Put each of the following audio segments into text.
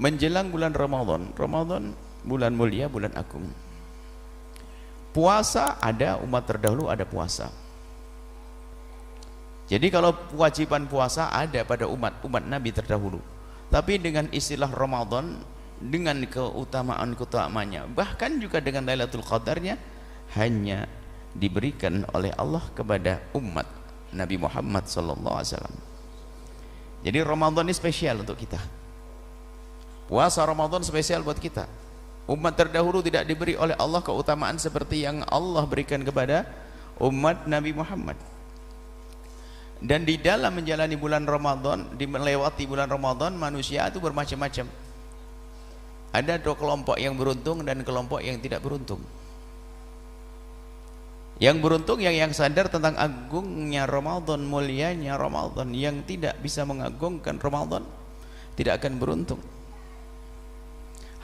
menjelang bulan Ramadan. Ramadan bulan mulia, bulan agung. Puasa ada, umat terdahulu ada puasa. Jadi kalau kewajiban puasa ada pada umat Nabi terdahulu. Tapi dengan istilah Ramadan, dengan keutamaan-keutamaannya, bahkan juga dengan Lailatul Qadarnya, hanya diberikan oleh Allah kepada umat Nabi Muhammad SAW. Jadi Ramadan ini spesial untuk kita. Puasa Ramadan spesial buat kita. Umat terdahulu tidak diberi oleh Allah keutamaan seperti yang Allah berikan kepada umat Nabi Muhammad. Dan di dalam menjalani bulan Ramadan, melewati bulan Ramadan, manusia itu bermacam-macam. Ada dua kelompok yang beruntung dan kelompok yang tidak beruntung. Yang beruntung yang sadar tentang agungnya Ramadan, mulianya Ramadan. Yang tidak bisa mengagungkan Ramadan tidak akan beruntung.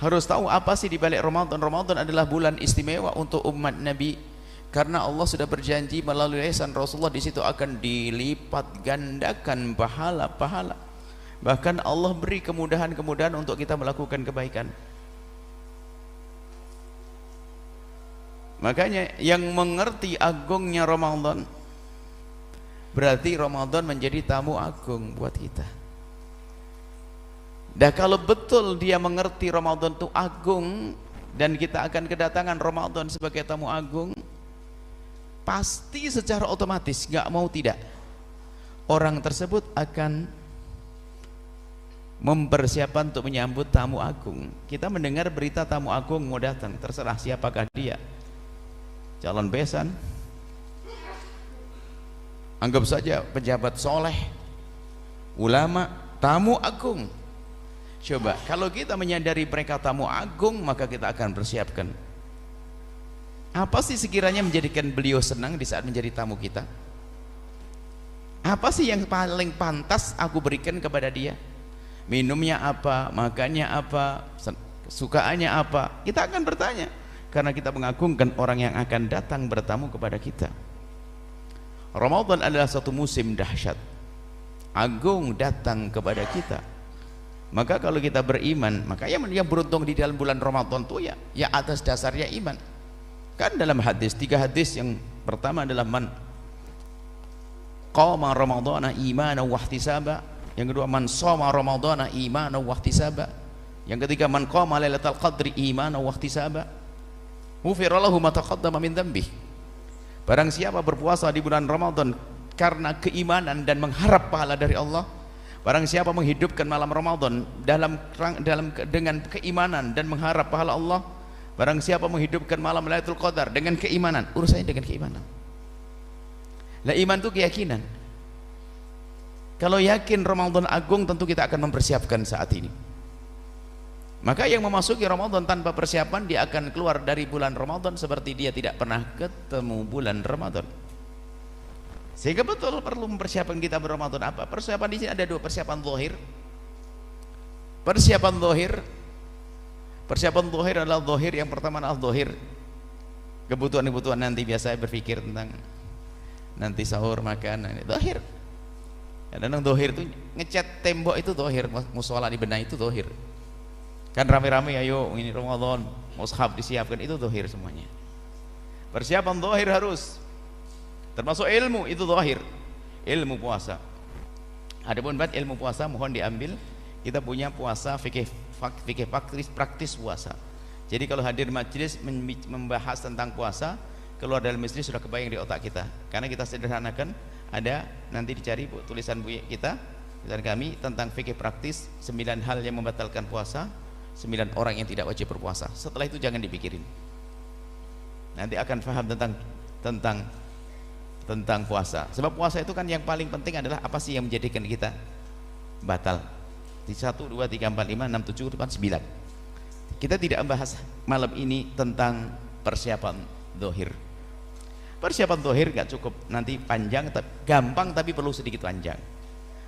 Harus tahu apa sih di balik Ramadan. Ramadan adalah bulan istimewa untuk umat Nabi. Karena Allah sudah berjanji melalui lisan Rasulullah, di situ akan dilipat gandakan pahala-pahala. Bahkan Allah beri kemudahan-kemudahan untuk kita melakukan kebaikan. Makanya yang mengerti agungnya Ramadan, berarti Ramadan menjadi tamu agung buat kita. Dan kalau betul dia mengerti Ramadan itu agung, dan kita akan kedatangan Ramadan sebagai tamu agung, pasti secara otomatis, nggak mau tidak, orang tersebut akan mempersiapkan untuk menyambut tamu agung. Kita mendengar berita tamu agung mau datang, terserah siapakah dia, calon besan, anggap saja pejabat soleh, ulama, tamu agung. Coba kalau kita menyadari mereka tamu agung, maka kita akan persiapkan. Apa sih sekiranya menjadikan beliau senang di saat menjadi tamu kita? Apa sih yang paling pantas aku berikan kepada dia? Minumnya apa, makannya apa, kesukaannya apa? Kita akan bertanya, karena kita mengagungkan orang yang akan datang bertamu kepada kita. Ramadan adalah satu musim dahsyat, agung datang kepada kita. Maka kalau kita beriman, maka yang beruntung di dalam bulan Ramadan itu ya atas dasarnya iman. Kan dalam hadis, 3 hadis, yang pertama adalah man qama ramadhana imanan wa ihtisaba, yang kedua man shoma ramadhana imanan wa ihtisaba, yang ketiga man qama lailatul qadri imanan wa ihtisaba ghufira lahu ma taqaddama min dhanbi. Barang siapa berpuasa di bulan Ramadan karena keimanan dan mengharap pahala dari Allah, barang siapa menghidupkan malam Ramadan dengan keimanan dan mengharap pahala Allah, barang siapa menghidupkan malam Lailatul Qadar dengan keimanan, urusannya dengan keimanan. Lah iman itu keyakinan. Kalau yakin Ramadan agung, tentu kita akan mempersiapkan saat ini. Maka yang memasuki Ramadan tanpa persiapan, dia akan keluar dari bulan Ramadan seperti dia tidak pernah ketemu bulan Ramadan. Sehingga betul perlu mempersiapkan kita berRamadan. Apa? Persiapan di sini ada 2, persiapan zahir. Persiapan zahir. Persiapan zahir adalah zahir, yang pertama adalah zahir kebutuhan-kebutuhan nanti. Biasa berpikir tentang nanti sahur, makan, ini zahir. Kadang zahir itu ngecat tembok, itu zahir. Musola dibenahi, itu zahir. Kan rame-rame, ayo ini Ramadan, mushaf disiapkan, itu zahir semuanya. Persiapan zahir harus, termasuk ilmu, itu zahir. Ilmu puasa. Adapun buat ilmu puasa mohon diambil. Kita punya puasa fikih praktis puasa. Jadi kalau hadir majelis membahas tentang puasa, keluar dari majelis sudah kebayang di otak kita. Karena kita sederhanakan, ada nanti dicari tulisan kita dan kami tentang fikih praktis 9 hal yang membatalkan puasa, 9 orang yang tidak wajib berpuasa. Setelah itu jangan dipikirin. Nanti akan paham tentang puasa. Sebab puasa itu kan yang paling penting adalah apa sih yang menjadikan kita batal. Di 1, 2, 3, 4, 5, 6, 7, 8, 9. Kita tidak membahas malam ini tentang persiapan zahir. Persiapan zahir gak cukup, nanti panjang, gampang, tapi perlu sedikit panjang.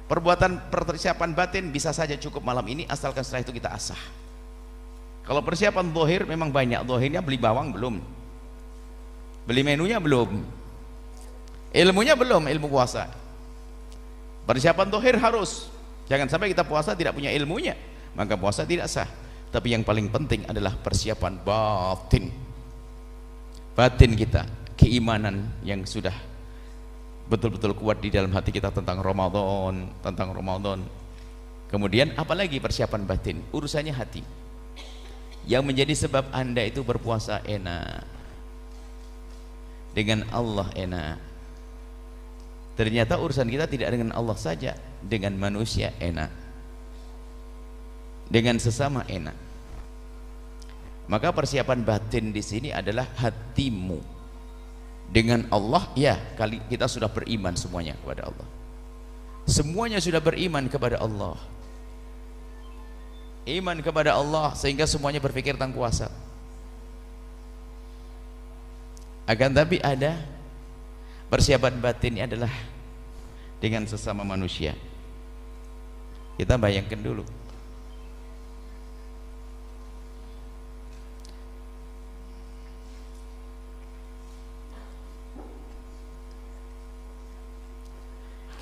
Persiapan batin bisa saja cukup malam ini, asalkan setelah itu kita asah. Kalau persiapan zahir memang banyak. Zahirnya beli bawang belum, beli menunya belum, ilmunya belum, ilmu puasa. Persiapan zahir harus. Jangan sampai kita puasa tidak punya ilmunya. maka puasa tidak sah. Tapi yang paling penting adalah persiapan batin, batin kita, keimanan yang sudah betul-betul kuat di dalam hati kita tentang Ramadan, tentang Ramadan. Kemudian apalagi persiapan batin, urusannya hati yang menjadi sebab Anda itu berpuasa enak, dengan Allah enak. Ternyata urusan kita tidak dengan Allah saja, dengan manusia enak, dengan sesama enak. Maka persiapan batin di sini adalah hatimu dengan Allah. Ya, kali kita sudah beriman semuanya kepada Allah, semuanya sudah beriman kepada Allah, iman kepada Allah, sehingga semuanya berpikir tentang puasa. Akan tapi ada persiapan batinnya adalah dengan sesama manusia. Kita bayangkan dulu,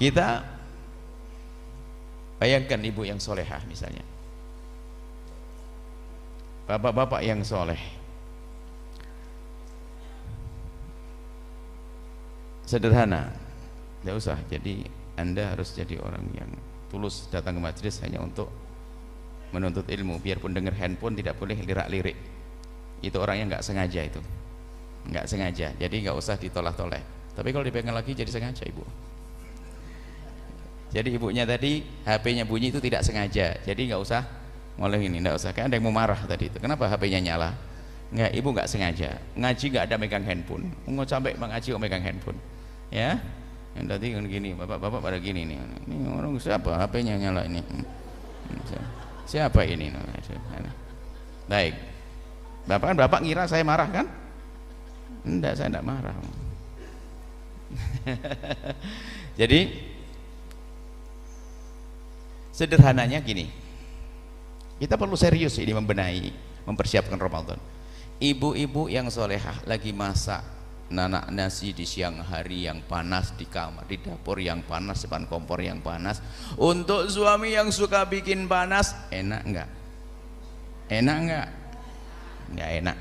kita bayangkan ibu yang solehah misalnya, bapak-bapak yang soleh, sederhana, tidak usah jadi, Anda harus jadi orang yang tulus datang ke majelis hanya untuk menuntut ilmu. Biarpun dengar handphone tidak boleh lirak-lirik, itu orangnya nggak sengaja, itu nggak sengaja, jadi nggak usah ditolak-tolak. Tapi kalau dipegang lagi jadi sengaja ibu. Jadi ibunya tadi HP-nya bunyi itu tidak sengaja, jadi nggak usah ngoleh ini, nggak usah. Kan ada yang mau marah tadi itu, kenapa HP-nya nyala? Nggak, ibu nggak sengaja. Ngaji nggak ada megang handphone, nggak sampai mengaji kok megang handphone, ya. Yang tadi kan gini, bapak-bapak pada gini nih, ini orang siapa HP-nya nyala ini? Siapa ini? Baik, bapak kan bapak ngira saya marah kan? Enggak, saya enggak marah. Jadi sederhananya gini, kita perlu serius ini membenahi, mempersiapkan Ramadan. Ibu-ibu yang solehah lagi masak nanak nasi di siang hari yang panas, di kamar, di dapur yang panas, depan kompor yang panas, untuk suami yang suka bikin panas, enak enggak? Enak enggak? Enggak enak.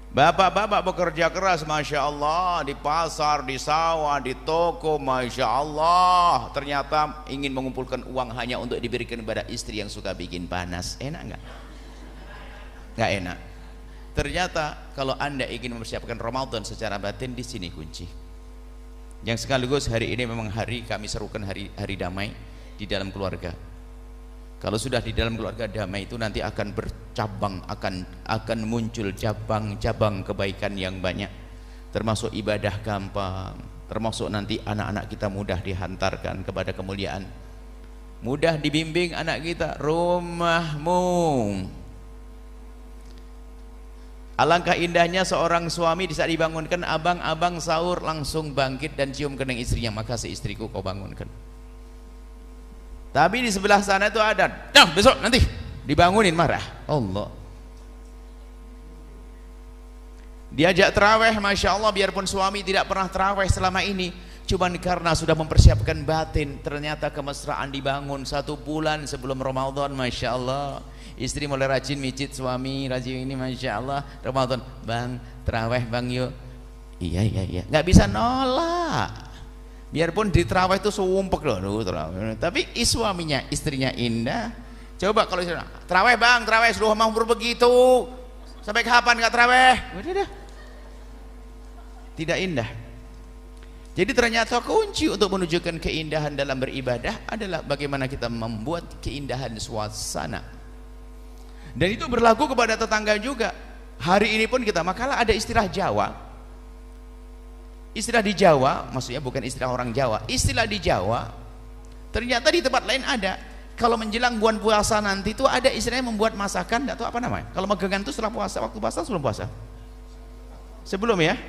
Bapak-bapak bekerja keras, Masya Allah, di pasar, di sawah, di toko, Masya Allah, ternyata ingin mengumpulkan uang hanya untuk diberikan kepada istri yang suka bikin panas. Enak enggak? Enggak enak. Ternyata kalau Anda ingin mempersiapkan Ramadan secara batin, di sini kunci. Yang sekaligus hari ini memang hari kami serukan hari damai di dalam keluarga. Kalau sudah di dalam keluarga damai itu nanti akan bercabang, akan muncul cabang-cabang kebaikan yang banyak, termasuk ibadah gampang, termasuk nanti anak-anak kita mudah dihantarkan kepada kemuliaan, mudah dibimbing anak kita. Rumahmu, alangkah indahnya seorang suami di saat dibangunkan, abang-abang sahur langsung bangkit dan cium kening istrinya, makasih istriku kau bangunkan. Tapi di sebelah sana itu ada, nah besok nanti dibangunin, marah. Allah, diajak terawih, Masya Allah, biarpun suami tidak pernah terawih selama ini, cuman karena sudah mempersiapkan batin, ternyata kemesraan dibangun 1 bulan sebelum Ramadan. Masya Allah, istri mulai rajin mijit suami, rajin ini, Masya Allah, Ramadan, bang terawih bang yuk, iya, nggak bisa nolak. Biarpun di terawih itu sumpek loh terawih, tapi suaminya, istrinya indah. Coba kalau terawih bang, terawih sudah mau begitu, sampai kapan nggak terawih? Udah, tidak indah. Jadi ternyata kunci untuk menunjukkan keindahan dalam beribadah adalah bagaimana kita membuat keindahan suasana. Dan itu berlaku kepada tetangga juga. Hari ini pun kita, makalah ada istilah Jawa, istilah di Jawa, maksudnya bukan istilah orang Jawa, istilah di Jawa, ternyata di tempat lain ada. Kalau menjelang bulan puasa nanti itu ada istilahnya membuat masakan, enggak tahu apa namanya. Kalau megangan itu setelah puasa, waktu puasa sebelum puasa? Sebelum ya.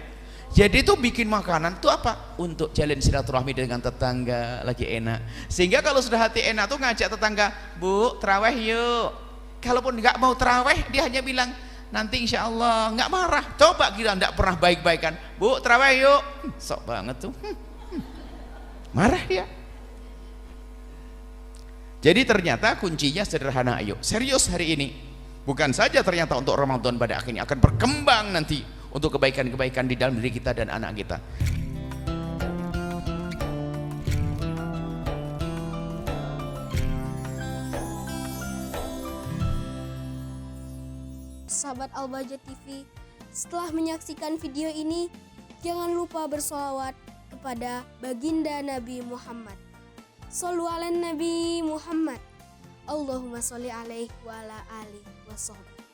Jadi itu bikin makanan itu apa? Untuk jalin silaturahmi dengan tetangga, lagi enak. Sehingga kalau sudah hati enak tuh ngajak tetangga, "Bu, terawih yuk." Kalaupun enggak mau terawih, dia hanya bilang, "Nanti insya Allah," nggak marah. Coba kita nggak pernah baik-baikan, "Bu, terawih yuk." Sok banget tuh. Marah dia. Jadi ternyata kuncinya sederhana. Ayo serius hari ini, bukan saja ternyata untuk Ramadan pada akhirnya akan berkembang nanti untuk kebaikan-kebaikan di dalam diri kita dan anak kita. Sahabat Al-Bahjah TV, setelah menyaksikan video ini, jangan lupa bersolawat kepada baginda Nabi Muhammad. Shollu ala Nabi Muhammad. Allahumma sholli alaihi wa ala alihi wa sahbihi.